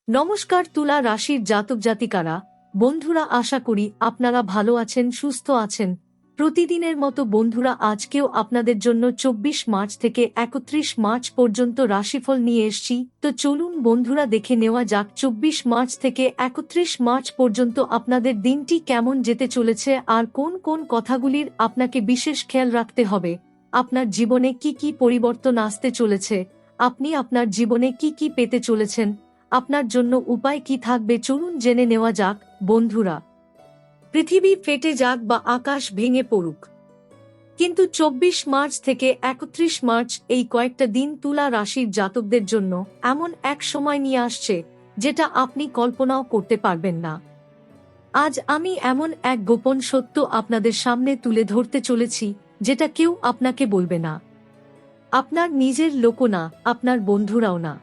নমস্কার তুলা রাশির জাতক জাতিকারা, বন্ধুরা, আশা করি আপনারা ভালো আছেন, সুস্থ আছেন। প্রতিদিনের মতো বন্ধুরা, আজকেও আপনাদের জন্য 24 মার্চ থেকে 31 মার্চ পর্যন্ত রাশিফল নিয়ে এসেছি। তো চলুন বন্ধুরা, দেখে নেওয়া যাক 24 মার্চ থেকে 31 মার্চ পর্যন্ত আপনাদের দিনটি কেমন যেতে চলেছে আর কোন কোন কথাগুলির আপনাকে বিশেষ খেয়াল রাখতে হবে। আপনার জীবনে কি কি পরিবর্তন আসতে চলেছে, আপনি আপনার জীবনে কি কি পেতে চলেছেন, আপনার জন্য উপায় কি থাকবে, চলুন জেনে নেওয়া যাক। বন্ধুরা, পৃথিবী ফেটে যাক বা আকাশ ভেঙে পড়ুক, কিন্তু 24 মার্চ থেকে 31 মার্চ এই কয়েকটা দিন তুলা রাশির জাতকদের জন্য এমন এক সময় নিয়ে আসছে যেটা আপনি কল্পনাও করতে পারবেন না। আজ আমি এমন এক গোপন সত্য আপনাদের সামনে তুলে ধরতে চলেছি যেটা কেউ আপনাকে বলবে না, আপনার নিজের লোকও না, আপনার বন্ধুরাও না।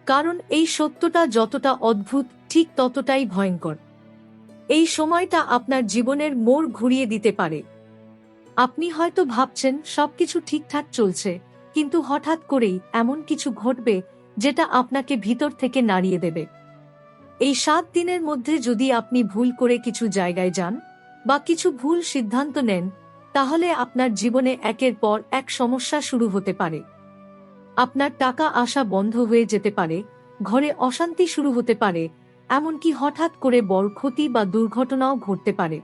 কারণ এই সত্যটা যতটা অদ্ভুত ঠিক ততটাই ভয়ঙ্কর। এই সময়টা আপনার জীবনের মোড় ঘুরিয়ে দিতে পারে। আপনি হয়তো ভাবছেন সবকিছু ঠিকঠাক চলছে, কিন্তু হঠাৎ করেই এমন কিছু ঘটবে যেটা আপনাকে ভিতর থেকে নাড়িয়ে দেবে। এই 7 দিনের মধ্যে যদি আপনি ভুল করে কিছু জায়গায় যান বা কিছু ভুল সিদ্ধান্ত নেন, তাহলে আপনার জীবনে একের পর এক সমস্যা শুরু হতে পারে। আপনার টাকা আসা বন্ধ হয়ে যেতে পারে, ঘরে অশান্তি শুরু হতে পারে, এমনকি হঠাৎ করে বড় ক্ষতি বা দুর্ঘটনাও ঘটতে পারে।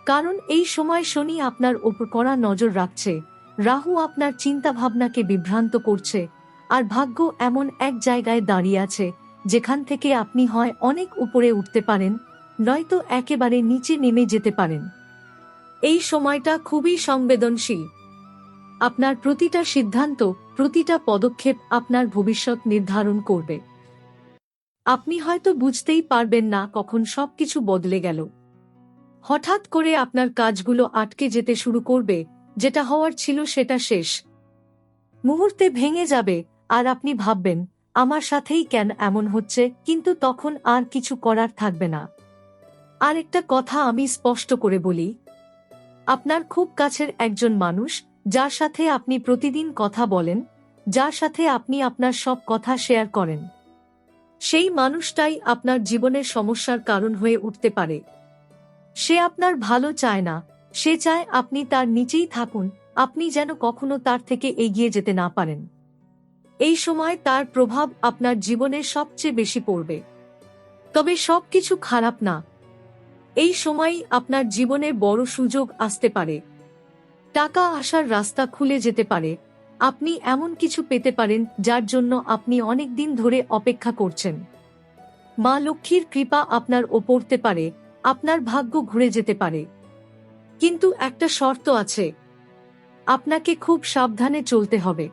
কারণ এই সময় শনি আপনার ওপর কড়া নজর রাখছে, রাহু আপনার চিন্তাভাবনাকে বিভ্রান্ত করছে, আর ভাগ্য এমন এক জায়গায় দাঁড়িয়ে আছে যেখান থেকে আপনি হয় অনেক উপরে উঠতে পারেন, নয়তো একেবারে নিচে নেমে যেতে পারেন। এই সময়টা খুবই সংবেদনশীল। আপনার প্রতিটা সিদ্ধান্ত, প্রতিটা পদক্ষেপ আপনার ভবিষ্যৎ নির্ধারণ করবে। আপনি হয়তো বুঝতেই পারবেন না কখন সবকিছু বদলে গেল। হঠাৎ করে আপনার কাজগুলো আটকে যেতে শুরু করবে, যেটা হওয়ার ছিল সেটা শেষ মুহূর্তে ভেঙে যাবে, আর আপনি ভাববেন আমার সাথেই কেন এমন হচ্ছে, কিন্তু তখন আর কিছু করার থাকবে না। আর একটা কথা আমি স্পষ্ট করে বলি, আপনার খুব কাছের একজন মানুষ, যার সাথে আপনি প্রতিদিন কথা বলেন, যার সাথে আপনি আপনার সব কথা শেয়ার করেন, সেই মানুষটাই আপনার জীবনের সমস্যার কারণ হয়ে উঠতে পারে। সে আপনার ভালো চায় না, সে চায় আপনি তার নিচেই থাকুন, আপনি যেন কখনো তার থেকে এগিয়ে যেতে না পারেন। এই সময় তার প্রভাব আপনার জীবনে সবচেয়ে বেশি পড়বে। তবে সবকিছু খারাপ না, এই সময়ই আপনার জীবনে বড় সুযোগ আসতে পারে। টাকা আসার রাস্তা খুলে যেতে পারে, আপনি এমন কিছু পেতে পারেন যার জন্য আপনি অনেক দিন ধরে অপেক্ষা করছেন। মা লক্ষ্মীর কৃপা আপনার ওপর পড়তে পারে, আপনার ভাগ্য ঘুরে যেতে পারে। কিন্তু একটা শর্ত আছে, আপনাকে খুব সাবধানে চলতে হবে।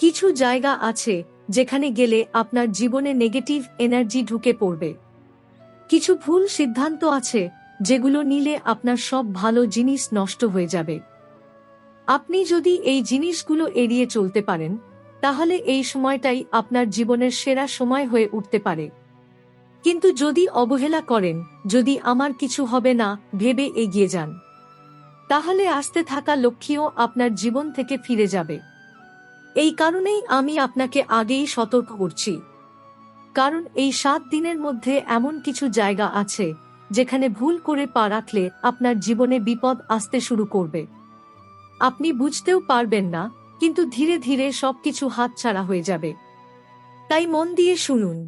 কিছু জায়গা আছে যেখানে গেলে আপনার জীবনে নেগেটিভ এনার্জি ঢুকে পড়বে। কিছু ভুল সিদ্ধান্ত আছে যেগুলো নিলে আপনার সব ভালো জিনিস নষ্ট হয়ে যাবে। আপনি যদি এই জিনিসগুলো এড়িয়ে চলতে পারেন, তাহলে এই সময়টাই আপনার জীবনের সেরা সময় হয়ে উঠতে পারে। কিন্তু যদি অবহেলা করেন, যদি আমার কিছু হবে না ভেবে এগিয়ে যান, তাহলে আসতে থাকা লক্ষ্মীও আপনার জীবন থেকে ফিরে যাবে। এই কারণেই আমি আপনাকে আগেই সতর্ক করছি। কারণ এই 7 দিনের মধ্যে এমন কিছু জায়গা আছে যেখানে ভুল করে পা রাখলে আপনার জীবনে বিপদ আসতে শুরু করবে। আপনি বুঝতেও পারবেন না, কিন্তু ধীরে ধীরে সবকিছু হাতছাড়া হয়ে যাবে। তাই মন দিয়ে শুনুন,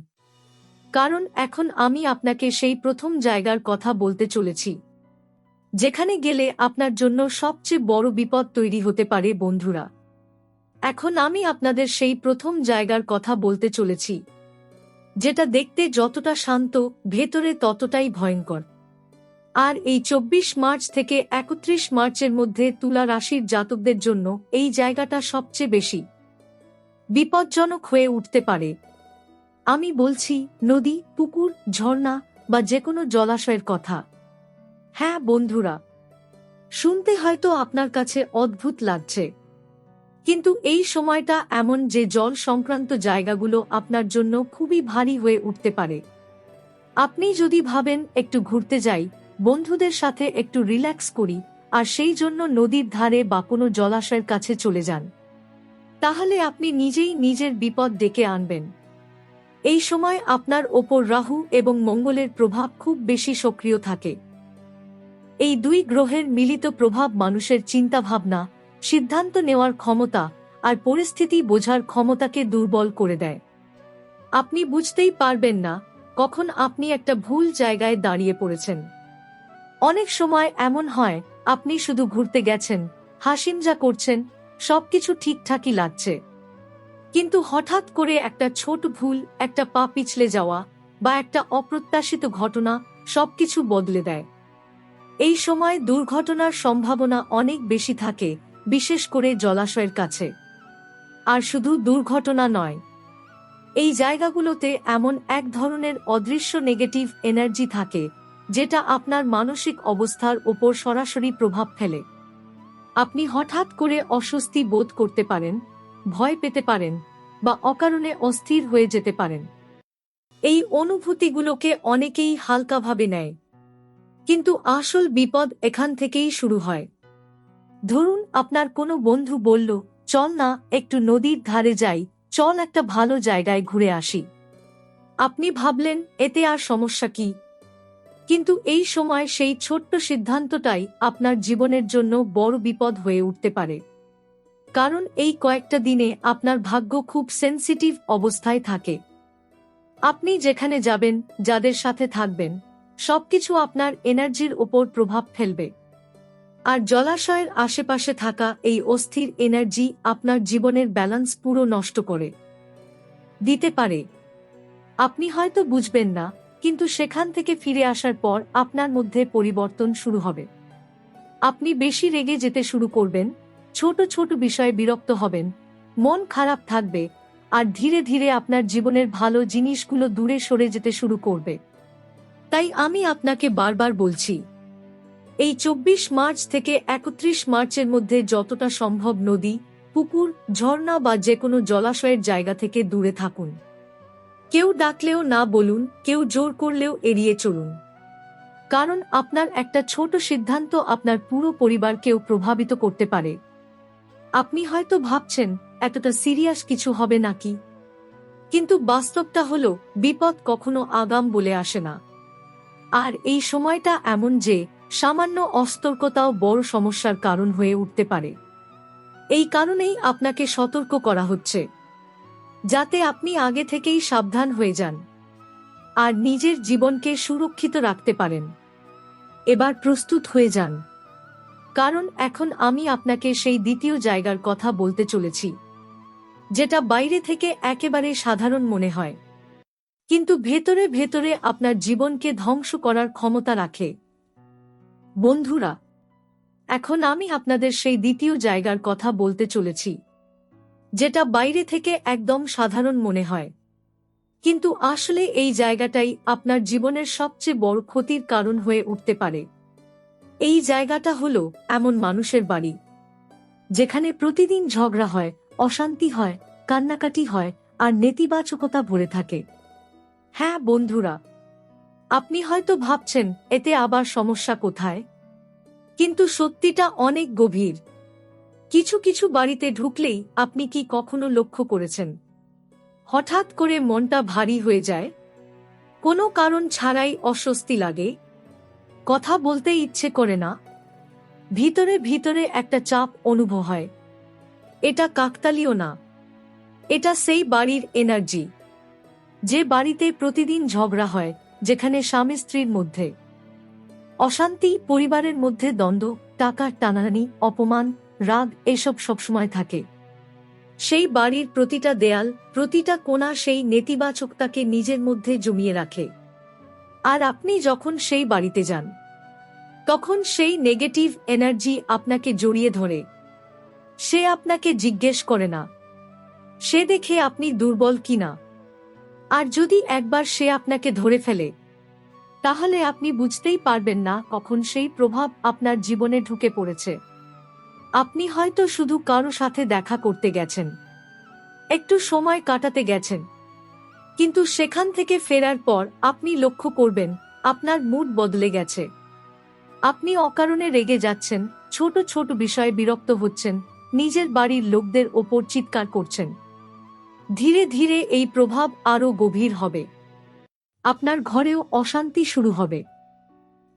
কারণ এখন আমি আপনাকে সেই প্রথম জায়গার কথা বলতে চলেছি যেখানে গেলে আপনার জন্য সবচেয়ে বড় বিপদ তৈরি হতে পারে। বন্ধুরা, এখন আমি আপনাদের সেই প্রথম জায়গার কথা বলতে চলেছি যেটা দেখতে যতটা শান্ত, ভেতরে ততটাই ভয়ঙ্কর। আর এই 24 মার্চ থেকে 31 মার্চের মধ্যে তুলা রাশির জাতকদের জন্য এই জায়গাটা সবচেয়ে বেশি বিপজ্জনক হয়ে উঠতে পারে। আমি বলছি নদী, পুকুর, ঝর্ণা বা যেকোনো জলাশয়ের কথা। হ্যাঁ বন্ধুরা, শুনতে হয়তো আপনার কাছে অদ্ভুত লাগছে, কিন্তু এই সময়টা এমন যে জল সংক্রান্ত জায়গাগুলো আপনার জন্য খুবই ভারী হয়ে উঠতে পারে। আপনি যদি ভাবেন একটু ঘুরতে যাই, বন্ধুদের সাথে একটু রিল্যাক্স করি, আর সেই জন্য নদীর ধারে বা কোনো জলাশয়ের কাছে চলে যান, তাহলে আপনি নিজেই নিজের বিপদ ডেকে আনবেন। এই সময় আপনার ওপর রাহু এবং মঙ্গলের প্রভাব খুব বেশি সক্রিয় থাকে। এই দুই গ্রহের মিলিত প্রভাব মানুষের চিন্তাভাবনা, সিদ্ধান্ত নেওয়ার ক্ষমতা আর পরিস্থিতি বোঝার ক্ষমতাকে দুর্বল করে দেয়। আপনি বুঝতেই পারবেন না কখন আপনি একটা ভুল জায়গায় দাঁড়িয়ে পড়েছেন। অনেক সময় এমন হয়, আপনি শুধু ঘুরতে গেছেন, হাসিমজা করছেন, সবকিছু ঠিকঠাকই লাগছে, কিন্তু হঠাৎ করে একটা ছোট ভুল, একটা পা পিছলে যাওয়া বা একটা অপ্রত্যাশিত ঘটনা সবকিছু বদলে দেয়। এই সময় দুর্ঘটনার সম্ভাবনা অনেক বেশি থাকে, বিশেষ করে জলাশয়ের কাছে। আর শুধু দুর্ঘটনা নয়, এই জায়গাগুলোতে এমন এক ধরনের অদৃশ্য নেগেটিভ এনার্জি থাকে যেটা আপনার মানসিক অবস্থার ওপর সরাসরি প্রভাব ফেলে। আপনি হঠাৎ করে অস্বস্তি বোধ করতে পারেন, ভয় পেতে পারেন বা অকারণে অস্থির হয়ে যেতে পারেন। এই অনুভূতিগুলোকে অনেকেই হালকাভাবে নেয়, কিন্তু আসল বিপদ এখান থেকেই শুরু হয়। ধরুন আপনার কোনো বন্ধু বলল, চল না একটু নদীর ধারে যাই, চল একটা ভালো জায়গায় ঘুরে আসি। আপনি ভাবলেন এতে আর সমস্যা কি? কিন্তু এই সময় সেই ছোট্ট সিদ্ধান্তটাই আপনার জীবনের জন্য বড় বিপদ হয়ে উঠতে পারে। কারণ এই কয়েকটা দিনে আপনার ভাগ্য খুব সেনসিটিভ অবস্থায় থাকে। আপনি যেখানে যাবেন, যাদের সাথে থাকবেন, সবকিছু আপনার এনার্জির ওপর প্রভাব ফেলবে। আর জলাশয়ের আশেপাশে থাকা এই অস্থির এনার্জি আপনার জীবনের ব্যালেন্স পুরো নষ্ট করে দিতে পারে। আপনি হয়তো বুঝবেন না, কিন্তু সেখান থেকে ফিরে আসার পর আপনার মধ্যে পরিবর্তন শুরু হবে। আপনি বেশি রেগে যেতে শুরু করবেন, ছোট ছোট বিষয়ে বিরক্ত হবেন, মন খারাপ থাকবে, আর ধীরে ধীরে আপনার জীবনের ভালো জিনিসগুলো দূরে সরে যেতে শুরু করবে। তাই আমি আপনাকে বারবার বলছি, এই 24 মার্চ থেকে 31 মার্চের মধ্যে যতটা সম্ভব নদী, পুকুর, ঝর্ণা বা যে কোনো জলাশয়ের জায়গা থেকে দূরে থাকুন। কেউ ডাকলেও না বলুন, কেউ জোর করলেও এড়িয়ে চলুন। কারণ আপনার একটা ছোট সিদ্ধান্ত আপনার পুরো পরিবারকেও প্রভাবিত করতে পারে। আপনি হয়তো ভাবছেন এতটা সিরিয়াস কিছু হবে নাকি, কিন্তু বাস্তবটা হলো বিপদ কখনো আগাম বলে আসে না। আর এই সময়টা এমন যে সামান্য অসতর্কতাও বড় সমস্যার কারণ হয়ে উঠতে পারে। এই কারণেই আপনাকে সতর্ক করা হচ্ছে, যাতে আপনি আগে থেকেই সাবধান হয়ে যান আর নিজের জীবনকে সুরক্ষিত রাখতে পারেন। এবার প্রস্তুত হয়ে যান, কারণ এখন আমি আপনাকে সেই দ্বিতীয় জায়গার কথা বলতে চলেছি, যেটা বাইরে থেকে একেবারে সাধারণ মনে হয়, কিন্তু ভেতরে ভেতরে আপনার জীবনকে ধ্বংস করার ক্ষমতা রাখে। বন্ধুরা, এখন আমি আপনাদের সেই দ্বিতীয় জায়গার কথা বলতে চলেছি, যেটা বাইরে থেকে একদম সাধারণ মনে হয়, কিন্তু আসলে এই জায়গাটাই আপনার জীবনের সবচেয়ে বড় ক্ষতির কারণ হয়ে উঠতে পারে। এই জায়গাটা হলো এমন মানুষের বাড়ি, যেখানে প্রতিদিন ঝগড়া হয়, অশান্তি হয়, কান্নাকাটি হয় আর নেতিবাচকতা ভরে থাকে। হ্যাঁ বন্ধুরা, আপনি হয়তো ভাবছেন এতে আবার সমস্যা কোথায়, কিন্তু সত্যিটা অনেক গভীর। কিছু কিছু বাড়িতে ঢুকলেই আপনি কি কখনো লক্ষ্য করেছেন, হঠাৎ করে মনটা ভারী হয়ে যায়, কোনো কারণ ছাড়াই অস্বস্তি লাগে, কথা বলতে ইচ্ছে করে না, ভিতরে ভিতরে একটা চাপ অনুভব হয়। এটা কাকতালীয় না, এটা সেই বাড়ির এনার্জি, যে বাড়িতে প্রতিদিন ঝগড়া হয়, যেখানে স্বামী স্ত্রীর মধ্যে অশান্তি, পরিবারের মধ্যে দ্বন্দ্ব, টাকার টানাটানি, অপমান, রাগ এসব সবসময় থাকে। সেই বাড়ির প্রতিটা দেয়াল, প্রতিটা কোণা সেই নেতিবাচকতাকে নিজের মধ্যে জমিয়ে রাখে। আর আপনি যখন সেই বাড়িতে যান, তখন সেই নেগেটিভ এনার্জি আপনাকে জড়িয়ে ধরে। সে আপনাকে জিজ্ঞেস করে না, সে দেখে আপনি দুর্বল কিনা। আর যদি একবার সে আপনাকে ধরে ফেলে, তাহলে আপনি বুঝতেই পারবেন না কখন সেই প্রভাব আপনার জীবনে ঢুকে পড়েছে। আপনি হয়তো শুধু কারো সাথে দেখা করতে গেছেন, একটু সময় কাটাতে গেছেন, কিন্তু সেখান থেকে ফেরার পর আপনি লক্ষ্য করবেন আপনার মুড বদলে গেছে। আপনি অকারণে রেগে যাচ্ছেন, ছোট ছোট বিষয়ে বিরক্ত হচ্ছেন, নিজের বাড়ির লোকদের ওপর চিৎকার করছেন। ধীরে ধীরে এই প্রভাব আরও গভীর হবে। আপনার ঘরেও অশান্তি শুরু হবে।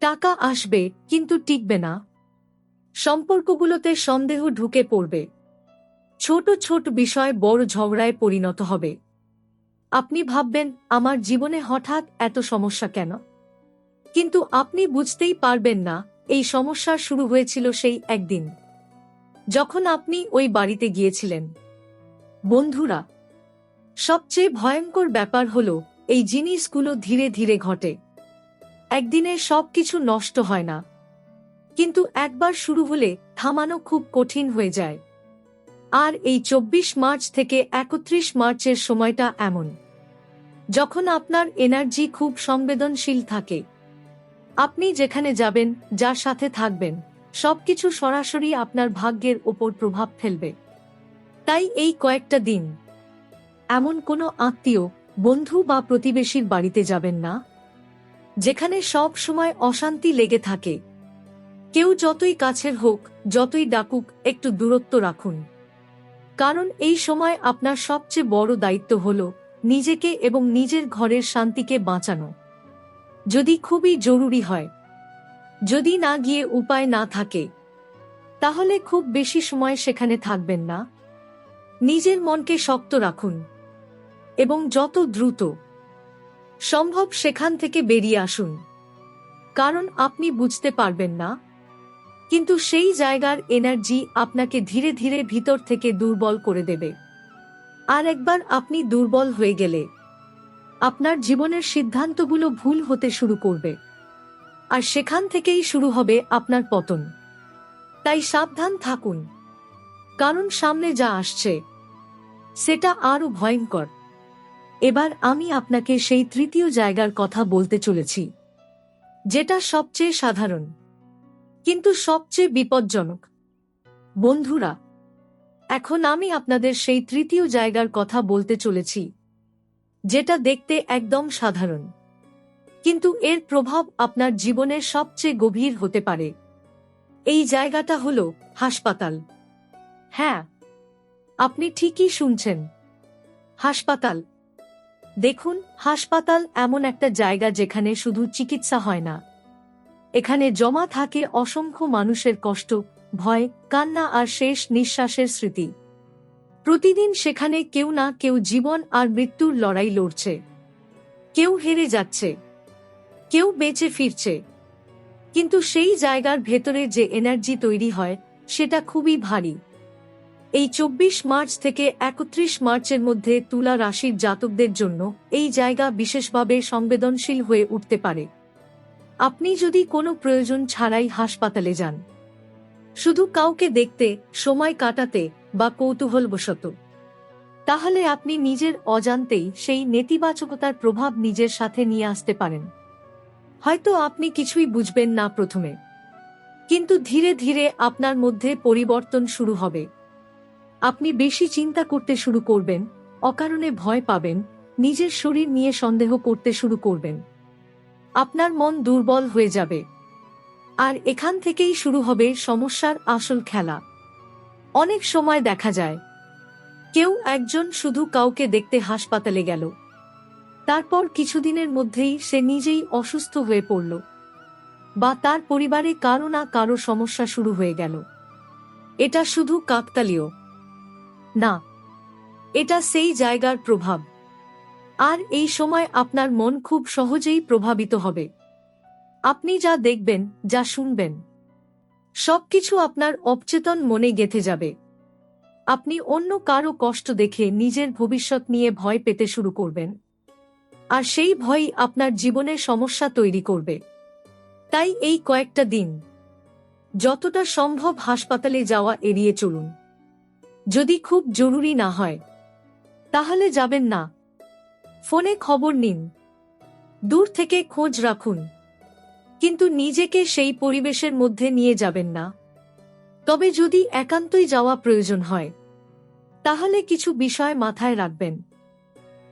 টাকা আসবে কিন্তু টিকবে না। সম্পর্কগুলোতে সন্দেহ ঢুকে পড়বে। ছোট ছোট বিষয় বড় ঝগড়ায় পরিণত হবে। আপনি ভাববেন, আমার জীবনে হঠাৎ এত সমস্যা কেন? কিন্তু আপনি বুঝতেই পারবেন না এই সমস্যা শুরু হয়েছিল সেই একদিন যখন আপনি ওই বাড়িতে গিয়েছিলেন। বন্ধুরা, সবচেয়ে ভয়ঙ্কর ব্যাপার হলো এই জিনিসগুলো ধীরে ধীরে ঘটে। একদিনে সবকিছু নষ্ট হয় না, কিন্তু একবার শুরু হলে থামানো খুব কঠিন হয়ে যায়। আর এই 24 মার্চ থেকে 31 মার্চের সময়টা এমন, যখন আপনার এনার্জি খুব সংবেদনশীল থাকে। আপনি যেখানে যাবেন, যার সাথে থাকবেন, সবকিছু সরাসরি আপনার ভাগ্যের ওপর প্রভাব ফেলবে। তাই এই কয়েকটা দিন এমন কোনো আত্মীয়, বন্ধু বা প্রতিবেশীর বাড়িতে যাবেন না যেখানে সব সময় অশান্তি লেগে থাকে। কেউ যতই কাছের হোক, যতই ডাকুক, একটু দূরত্ব রাখুন। কারণ এই সময় আপনার সবচেয়ে বড় দায়িত্ব হল নিজেকে এবং নিজের ঘরের শান্তিকে বাঁচানো। যদি খুবই জরুরি হয়, যদি না গিয়ে উপায় না থাকে, তাহলে খুব বেশি সময় সেখানে থাকবেন না। নিজের মনকে শক্ত রাখুন এবং যত দ্রুত সম্ভব সেখান থেকে বেরিয়ে আসুন। কারণ আপনি বুঝতে পারবেন না, কিন্তু সেই জায়গার এনার্জি আপনাকে ধীরে ধীরে ভিতর থেকে দুর্বল করে দেবে। আর একবার আপনি দুর্বল হয়ে গেলে আপনার জীবনের সিদ্ধান্তগুলো ভুল হতে শুরু করবে, আর সেখান থেকেই শুরু হবে আপনার পতন। তাই সাবধান থাকুন, কারণ সামনে যা আসছে সেটা আরো ভয়ঙ্কর। এবার আমি আপনাকে সেই তৃতীয় জায়গার কথা বলতে চলেছি, যেটা সবচেয়ে সাধারণ কিন্তু সবচেয়ে বিপজ্জনক। বন্ধুরা, এখন আমি আপনাদের সেই তৃতীয় জায়গার কথা বলতে চলেছি, যেটা দেখতে একদম সাধারণ, কিন্তু এর প্রভাব আপনার জীবনের সবচেয়ে গভীর হতে পারে। এই জায়গাটা হলো হাসপাতাল। হ্যাঁ, আপনি ঠিকই শুনছেন, হাসপাতাল। দেখুন, হাসপাতাল এমন একটা জায়গা যেখানে শুধু চিকিৎসা হয় না, এখানে জমা থাকে অসংখ্য মানুষের কষ্ট, ভয়, কান্না আর শেষ নিঃশ্বাসের স্মৃতি। প্রতিদিন সেখানে কেউ না কেউ জীবন আর মৃত্যুর লড়াই লড়ছে। কেউ হেরে যাচ্ছে, কেউ বেঁচে ফিরছে, কিন্তু সেই জায়গার ভেতরে যে এনার্জি তৈরি হয় সেটা খুবই ভারী। এই 24 মার্চ থেকে 31 মার্চের মধ্যে তুলা রাশির জাতকদের জন্য এই জায়গা বিশেষভাবে সংবেদনশীল হয়ে উঠতে পারে। আপনি যদি কোনো প্রয়োজন ছাড়াই হাসপাতালে যান, শুধু কাউকে দেখতে, সময় কাটাতে বা কৌতূহলবশত, তাহলে আপনি নিজের অজান্তেই সেই নেতিবাচকতার প্রভাব নিজের সাথে নিয়ে আসতে পারেন। হয়তো আপনি কিছুই বুঝবেন না প্রথমে, কিন্তু ধীরে ধীরে আপনার মধ্যে পরিবর্তন শুরু হবে। আপনি বেশি চিন্তা করতে শুরু করবেন, অকারণে ভয় পাবেন, নিজের শরীর নিয়ে সন্দেহ করতে শুরু করবেন। আপনার মন দুর্বল হয়ে যাবে। আর এখান থেকেই শুরু হবে সমস্যার আসল খেলা। অনেক সময় দেখা যায় কেউ একজন শুধু কাউকে দেখতে হাসপাতালে গেল, তারপর কিছুদিনের মধ্যেই সে নিজেই অসুস্থ হয়ে পড়ল, বা তার পরিবারে কারো না কারো সমস্যা শুরু হয়ে গেল। এটা শুধু কাকতালীয় না, এটা সেই জায়গার প্রভাব। আর এই সময় আপনার মন খুব সহজেই প্রভাবিত হবে। আপনি যা দেখবেন, যা শুনবেন, সবকিছু আপনার অবচেতন মনে গেঁথে যাবে। আপনি অন্য কারো কষ্ট দেখে নিজের ভবিষ্যৎ নিয়ে ভয় পেতে শুরু করবেন, আর সেই ভয়ই আপনার জীবনে সমস্যা তৈরি করবে। তাই এই কয়েকটা দিন যতটা সম্ভব হাসপাতালে যাওয়া এড়িয়ে চলুন। যদি খুব জরুরি না হয়, তাহলে যাবেন না। ফোনে খবর নিন, দূর থেকে খোঁজ রাখুন, কিন্তু নিজেকে সেই পরিবেশের মধ্যে নিয়ে যাবেন না। তবে যদি একান্তই যাওয়া প্রয়োজন হয়, তাহলে কিছু বিষয় মাথায় রাখবেন।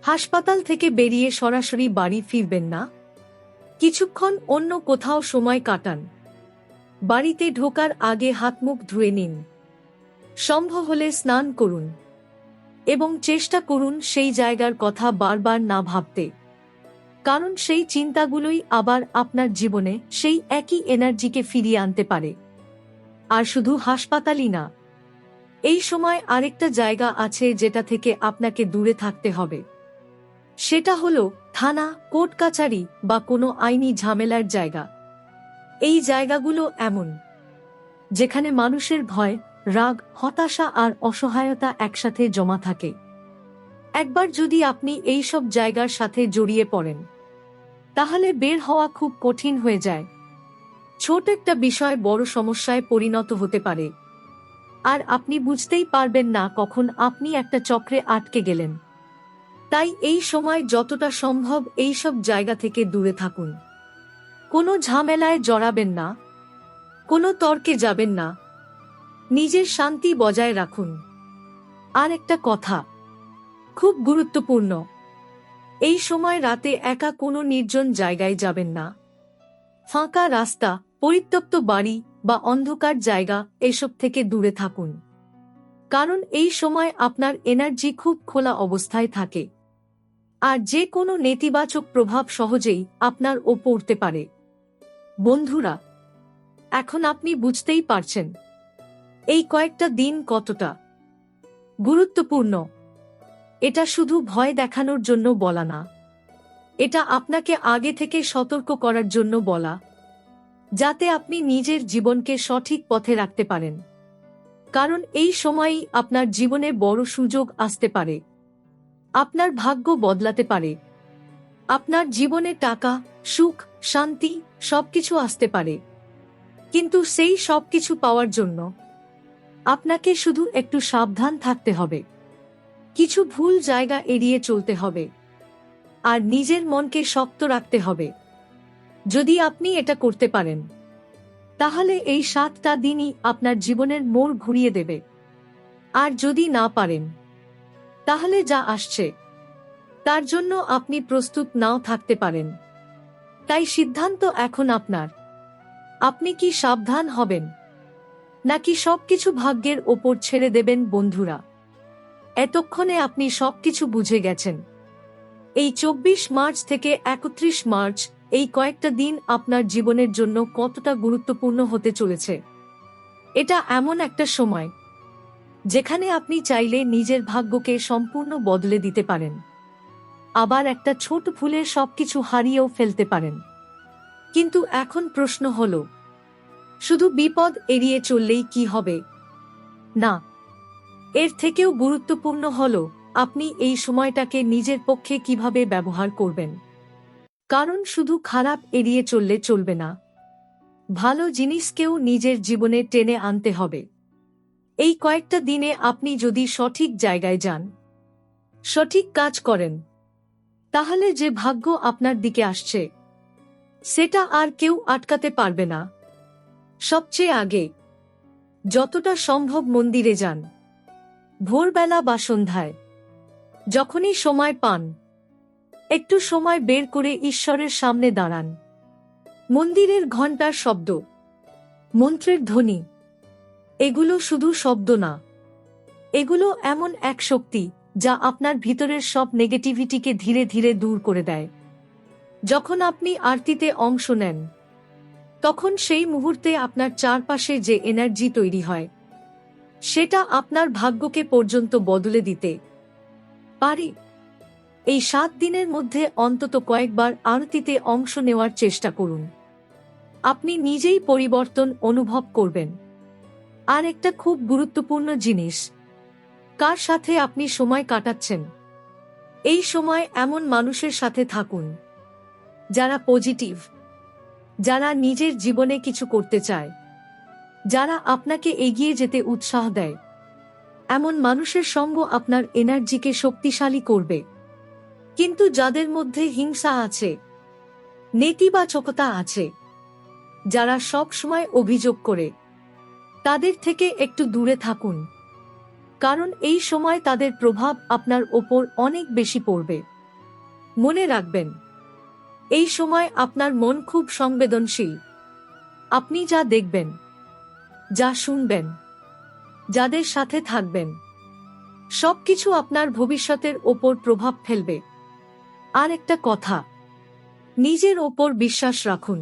হাসপাতাল থেকে বেরিয়ে সরাসরি বাড়ি ফিরবেন না। কিছুক্ষণ অন্য কোথাও সময় কাটান। বাড়িতে ঢোকার আগে হাত মুখ ধুয়ে নিন। সম্ভব হলে স্নান করুন। এবং চেষ্টা করুন সেই জায়গার কথা বারবার না ভাবতে, কারণ সেই চিন্তাগুলোই আবার আপনার জীবনে সেই একই এনার্জিকে ফিরিয়ে আনতে পারে। আর শুধু হাসপাতালই না, এই সময় আরেকটা জায়গা আছে যেটা থেকে আপনাকে দূরে থাকতে হবে। সেটা হলো থানা, কোর্ট কাচারি বা কোনো আইনি ঝামেলার জায়গা। এই জায়গাগুলো এমন যেখানে মানুষের ভয়, রাগ, হতাশা আর অসহায়তা একসাথে জমা থাকে। একবার যদি আপনি এই সব জায়গার সাথে জড়িয়ে পড়েন, তাহলে বের হওয়া খুব কঠিন হয়ে যায়। ছোট একটা বিষয় বড় সমস্যায় পরিণত হতে পারে, আর আপনি বুঝতেই পারবেন না কখন আপনি একটা চক্রে আটকে গেলেন। তাই এই সময় যতটা সম্ভব এই সব জায়গা থেকে দূরে থাকুন। কোনো ঝামেলায় জড়াবেন না, কোনো তর্কে যাবেন না, নিজের শান্তি বজায় রাখুন। আর একটা কথা খুব গুরুত্বপূর্ণ, এই সময় রাতে একা কোনো নির্জন জায়গায় যাবেন না। ফাঁকা রাস্তা, পরিত্যক্ত বাড়ি বা অন্ধকার জায়গা এসব থেকে দূরে থাকুন, কারণ এই সময় আপনার এনার্জি খুব খোলা অবস্থায় থাকে, আর যে কোনো নেতিবাচক প্রভাব সহজেই আপনার ওপর পড়তে পারে। বন্ধুরা, এখন আপনি বুঝতেই পারছেন এই কয়েকটা দিন কতটা গুরুত্বপূর্ণ। এটা শুধু ভয় দেখানোর জন্য বলা না, এটা আপনাকে আগে থেকে সতর্ক করার জন্য বলা, যাতে আপনি নিজের জীবনকে সঠিক পথে রাখতে পারেন। কারণ এই সময়ই আপনার জীবনে বড় সুযোগ আসতে পারে, আপনার ভাগ্য বদলাতে পারে, আপনার জীবনে টাকা, সুখ, শান্তি সবকিছু আসতে পারে। কিন্তু সেই সবকিছু পাওয়ার জন্য আপনাকে শুধু একটু সাবধান থাকতে হবে, কিছু ভুল জায়গা এড়িয়ে চলতে হবে, আর নিজের মনকে শক্ত রাখতে হবে। যদি আপনি এটা করতে পারেন, তাহলে এই 7টা দিনই আপনার জীবনের মোড় ঘুরিয়ে দেবে। আর যদি না পারেন, তাহলে যা আসছে তার জন্য আপনি প্রস্তুত নাও থাকতে পারেন। তাই সিদ্ধান্ত এখন আপনার। আপনি কি সাবধান হবেন, নাকি সবকিছু ভাগ্যের ওপর ছেড়ে দেবেন? বন্ধুরা, এতক্ষণে আপনি সবকিছু বুঝে গেছেন। এই 24 মার্চ থেকে 31 মার্চ, এই কয়েকটা দিন আপনার জীবনের জন্য কতটা গুরুত্বপূর্ণ হতে চলেছে। এটা এমন একটা সময় যেখানে আপনি চাইলে নিজের ভাগ্যকে সম্পূর্ণ বদলে দিতে পারেন, আবার একটা ছোট ভুলে সবকিছু হারিয়েও ফেলতে পারেন। কিন্তু এখন প্রশ্ন হলো, শুধু বিপদ এড়িয়ে চললেই কি হবে? না, এর থেকেও গুরুত্বপূর্ণ হলো আপনি এই সময়টাকে নিজের পক্ষে কিভাবে ব্যবহার করবেন। কারণ শুধু খারাপ এড়িয়ে চললে চলবে না, ভালো জিনিসকেও নিজের জীবনে টেনে আনতে হবে। এই কয়েকটা দিনে আপনি যদি সঠিক জায়গায় যান, সঠিক কাজ করেন, তাহলে যে ভাগ্য আপনার দিকে আসছে সেটা আর কেউ আটকাতে পারবে না। সবচেয়ে আগে যতটা সম্ভব মন্দিরে যান, ভোরবেলা বা সন্ধ্যায়, যখনই সময় পান একটু সময় বের করে ঈশ্বরের সামনে দাঁড়ান। মন্দিরের ঘণ্টার শব্দ, মন্ত্রের ধ্বনি, এগুলো শুধু শব্দ না, এগুলো এমন এক শক্তি যা আপনার ভিতরের সব নেগেটিভিটিকে ধীরে ধীরে দূর করে দেয়। যখন আপনি আরতিতে অংশ নেন, তখন সেই মুহূর্তে আপনার চারপাশে যে এনার্জি তৈরি হয়, সেটা আপনার ভাগ্যকে পর্যন্ত বদলে দিতে পারে। এই 7 দিনের মধ্যে অন্তত কয়েকবার আরতিতে অংশ নেওয়ার চেষ্টা করুন। আপনি নিজেই পরিবর্তন অনুভব করবেন। আর একটা খুব গুরুত্বপূর্ণ জিনিস, কার সাথে আপনি সময় কাটাচ্ছেন। এই সময় এমন মানুষের সাথে থাকুন যারা পজিটিভ, যারা নিজের জীবনে কিছু করতে চায়, যারা আপনাকে এগিয়ে যেতে উৎসাহ দেয়। এমন মানুষের সঙ্গ আপনার এনার্জিকে শক্তিশালী করবে। কিন্তু যাদের মধ্যে হিংসা আছে, নেতিবাচকতা আছে, যারা সব সময় অভিযোগ করে, তাদের থেকে একটু দূরে থাকুন। কারণ এই সময় তাদের প্রভাব আপনার ওপর অনেক বেশি পড়বে। মনে রাখবেন, এই সময় আপনার মন খুব সংবেদনশীল। আপনি যা দেখবেন, যা শুনবেন, যাদের সাথে থাকবেন, সবকিছু আপনার ভবিষ্যতের ওপর প্রভাব ফেলবে। আর একটা কথা, নিজের ওপর বিশ্বাস রাখুন।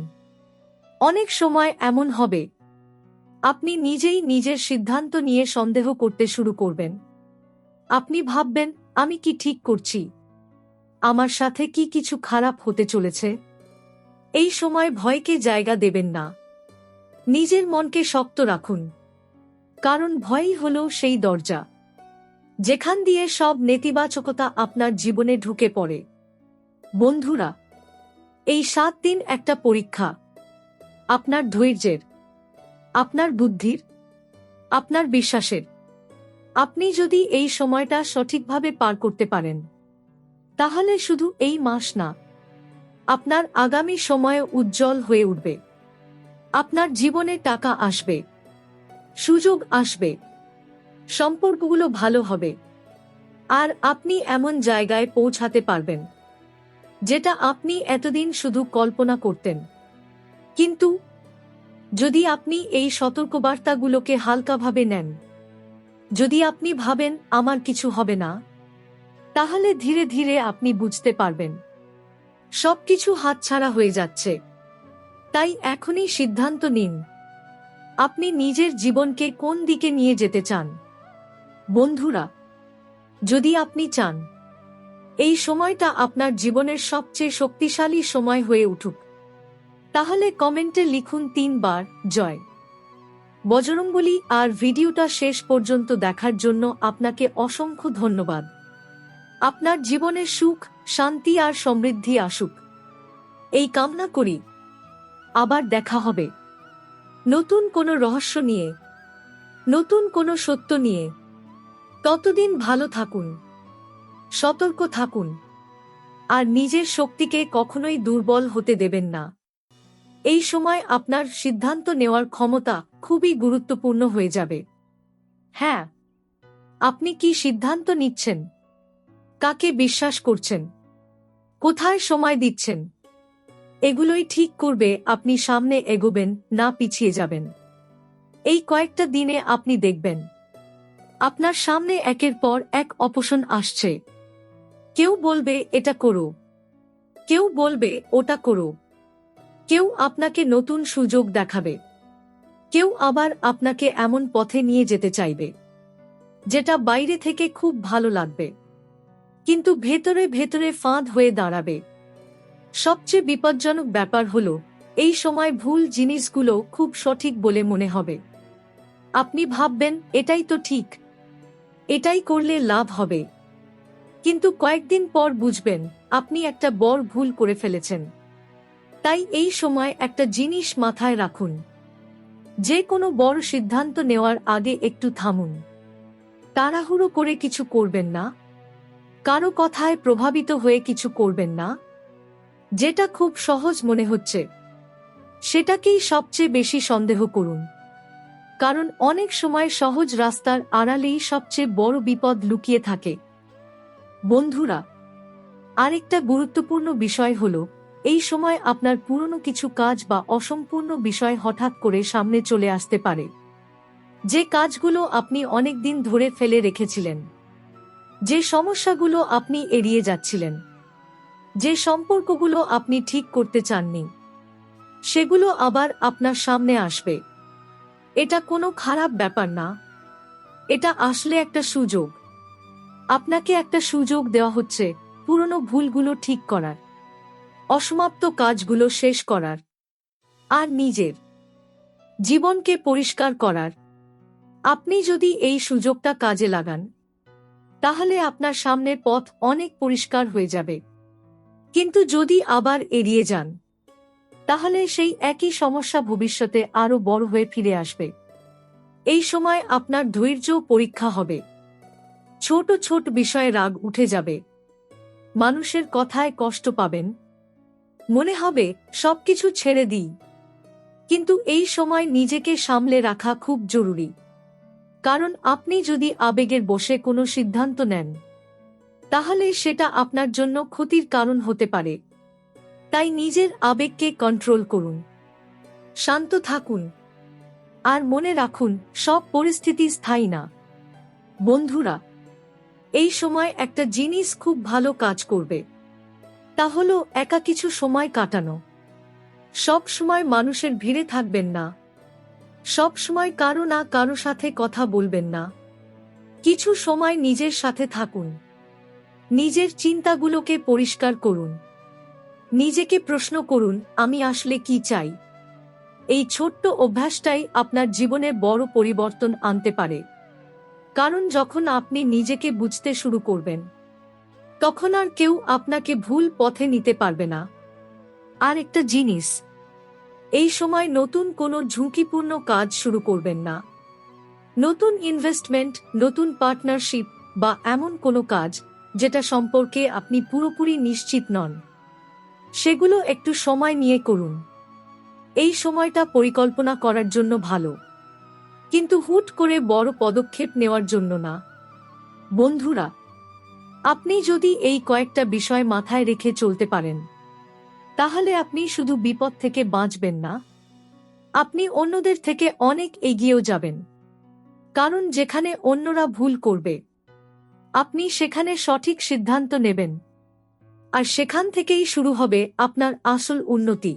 অনেক সময় এমন হবে, আপনি নিজেই নিজের সিদ্ধান্ত নিয়ে সন্দেহ করতে শুরু করবেন। আপনি ভাববেন, আমি কি ঠিক করছি? আমার সাথে কি কিছু খারাপ হতে চলেছে? এই সময় ভয়কে জায়গা দেবেন না। নিজের মনকে শক্ত রাখুন, কারণ ভয়ই হল সেই দরজা যেখান দিয়ে সব নেতিবাচকতা আপনার জীবনে ঢুকে পড়ে। বন্ধুরা, এই 7 দিন একটা পরীক্ষা, আপনার ধৈর্যের, আপনার বুদ্ধির, আপনার বিশ্বাসের। আপনি যদি এই সময়টা সঠিকভাবে পার করতে পারেন, তাহলে শুধু এই মাস না, আপনার আগামী সময় উজ্জ্বল হয়ে উঠবে। আপনার জীবনে টাকা আসবে, সুযোগ আসবে, সম্পর্কগুলো ভালো হবে, আর আপনি এমন জায়গায় পৌঁছাতে পারবেন যেটা আপনি এতদিন শুধু কল্পনা করতেন। কিন্তু যদি আপনি এই সতর্কবার্তাগুলোকে হালকাভাবে নেন, যদি আপনি ভাবেন আমার কিছু হবে না, তাহলে ধীরে ধীরে আপনি বুঝতে পারবেন সবকিছু হাতছাড়া হয়ে যাচ্ছে। তাই এখনই সিদ্ধান্ত নিন, আপনি নিজের জীবনকে কোন দিকে নিয়ে যেতে চান। বন্ধুরা, যদি আপনি চান এই সময়টা আপনার জীবনের সবচেয়ে শক্তিশালী সময় হয়ে উঠুক, তাহলে কমেন্টে লিখুন 3 বার জয় বজরংবলী। আর ভিডিওটা শেষ পর্যন্ত দেখার জন্য আপনাকে অসংখ্য ধন্যবাদ। আপনার জীবনে সুখ, শান্তি আর সমৃদ্ধি আসুক, এই কামনা করি। আবার দেখা হবে নতুন কোনো রহস্য নিয়ে, নতুন কোনো সত্য নিয়ে। ততদিন ভালো থাকুন, সতর্ক থাকুন, আর নিজের শক্তিকে কখনোই দুর্বল হতে দেবেন না। এই সময় আপনার সিদ্ধান্ত নেওয়ার ক্ষমতা খুবই গুরুত্বপূর্ণ হয়ে যাবে। হ্যাঁ, আপনি কি সিদ্ধান্ত নিচ্ছেন? কাকে বিশ্বাস করছেন? কোথায় সময় দিচ্ছেন? এগুলোই ঠিক করবে আপনি সামনে এগোবেন না পিছিয়ে যাবেন। এই কয়েকটা দিনে আপনি দেখবেন আপনার সামনে একের পর এক অপশন আসছে। কেউ বলবে এটা করো, কেউ বলবে ওটা করো, কেউ আপনাকে নতুন সুযোগ দেখাবে, কেউ আবার আপনাকে এমন পথে নিয়ে যেতে চাইবে যেটা বাইরে থেকে খুব ভালো লাগবে, কিন্তু ভেতরে ভেতরে ফাঁদ হয়ে দাঁড়াবে। সবচেয়ে বিপজ্জনক ব্যাপার হলো, এই সময় ভুল জিনিসগুলো খুব সঠিক বলে মনে হবে। আপনি ভাববেন এটাই তো ঠিক, এটাই করলে লাভ হবে, কিন্তু কয়েকদিন পর বুঝবেন আপনি একটা বড় ভুল করে ফেলেছেন। তাই এই সময় একটা জিনিস মাথায় রাখুন, যে কোনো বড় সিদ্ধান্ত নেওয়ার আগে একটু থামুন। তাড়াহুড়ো করে কিছু করবেন না, কারো কথায় প্রভাবিত হয়ে কিছু করবেন না। যেটা খুব সহজ মনে হচ্ছে সেটাকেই সবচেয়ে বেশি সন্দেহ করুন, কারণ অনেক সময় সহজ রাস্তার আড়ালেই সবচেয়ে বড় বিপদ লুকিয়ে থাকে। বন্ধুরা, আরেকটা গুরুত্বপূর্ণ বিষয় হলো, এই সময় আপনার পুরনো কিছু কাজ বা অসম্পূর্ণ বিষয় হঠাৎ করে সামনে চলে আসতে পারে। যে কাজগুলো আপনি অনেক দিন ধরে ফেলে রেখেছিলেন, যে সমস্যাগুলো আপনি এড়িয়ে যাচ্ছিলেন, যে সম্পর্কগুলো আপনি ঠিক করতে চাননি, সেগুলো আবার আপনার সামনে আসবে। এটা কোনো খারাপ ব্যাপার না, এটা আসলে একটা সুযোগ। আপনাকে একটা সুযোগ দেওয়া হচ্ছে পুরনো ভুলগুলো ঠিক করার, অসমাপ্ত কাজগুলো শেষ করার, আর নিজের জীবনকে পরিষ্কার করার। আপনি যদি এই সুযোগটা কাজে লাগান, তাহলে আপনার সামনের পথ অনেক পরিষ্কার হয়ে যাবে। কিন্তু যদি আবার এড়িয়ে যান, তাহলে সেই একই সমস্যা ভবিষ্যতে আরো বড় হয়ে ফিরে আসবে। এই সময় আপনার ধৈর্য পরীক্ষা হবে। ছোট ছোট বিষয়ে রাগ উঠে যাবে, মানুষের কথায় কষ্ট পাবেন, মনে হবে সবকিছু ছেড়ে দিই। কিন্তু এই সময় নিজেকে সামলে রাখা খুব জরুরি, কারণ আপনি যদি আবেগের বশে কোনো সিদ্ধান্ত নেন, তাহলে সেটা আপনার জন্য ক্ষতির কারণ হতে পারে। তাই নিজের আবেগকে কন্ট্রোল করুন, শান্ত থাকুন, আর মনে রাখুন সব পরিস্থিতি স্থায়ী না। বন্ধুরা, এই সময় একটা জিনিস খুব ভালো কাজ করবে, তা হলো একা কিছু সময় কাটানো। সব সময় মানুষের ভিড়ে থাকবেন না, সব সময় কারো না কারো সাথে কথা বলবেন না। কিছু সময় নিজের সাথে থাকুন, নিজের চিন্তাগুলোকে পরিষ্কার করুন, নিজেকে প্রশ্ন করুন আমি আসলে কি চাই। এই ছোট্ট অভ্যাসটাই আপনার জীবনে বড় পরিবর্তন আনতে পারে। কারণ যখন আপনি নিজেকে বুঝতে শুরু করবেন, তখন আর কেউ আপনাকে ভুল পথে নিতে পারবে না। আর একটা জিনিস, এই সময় নতুন কোনো ঝুঁকিপূর্ণ কাজ শুরু করবেন না। নতুন ইনভেস্টমেন্ট, নতুন পার্টনারশিপ বা এমন কোনো কাজ যেটা সম্পর্কে আপনি পুরোপুরি নিশ্চিত নন, সেগুলো একটু সময় নিয়ে করুন। এই সময়টা পরিকল্পনা করার জন্য ভালো, কিন্তু হুট করে বড় পদক্ষেপ নেওয়ার জন্য না। বন্ধুরা, আপনি যদি এই কয়েকটা বিষয় মাথায় রেখে চলতে পারেন, তাহলে আপনি শুধু বিপদ থেকে বাঁচবেন না, আপনি অন্যদের থেকে অনেক এগিয়েও যাবেন। কারণ যেখানে অন্যরা ভুল করবে, আপনি সেখানে সঠিক সিদ্ধান্ত নেবেন, আর সেখান থেকেই শুরু হবে আপনার আসল উন্নতি।